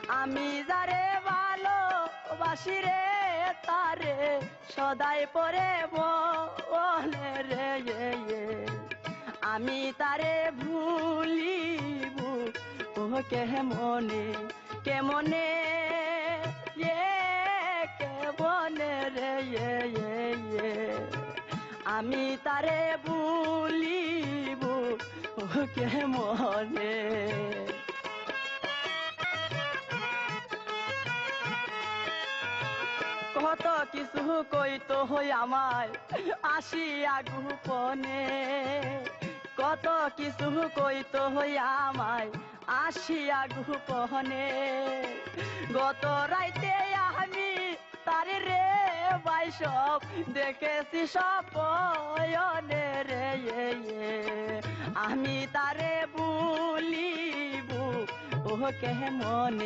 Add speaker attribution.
Speaker 1: আমি যারে ভালোবাসি রে তারে সদাই পরে বলে রে আমি তারে ভুলিব ও কেমনে কেমনে কেমনে রে আমি তারে ভুলিব ও কেমনে। কত কিছু কইতো হই আমায় আসিয়া গোপনে, কত কিছু কইতো হই আমায় আসিয়া গোপনে। গত রাইতে আমি তারে রে ভাই সব দেখেছি সপনে রে আমি তারে ভুলিব ও কেমনে।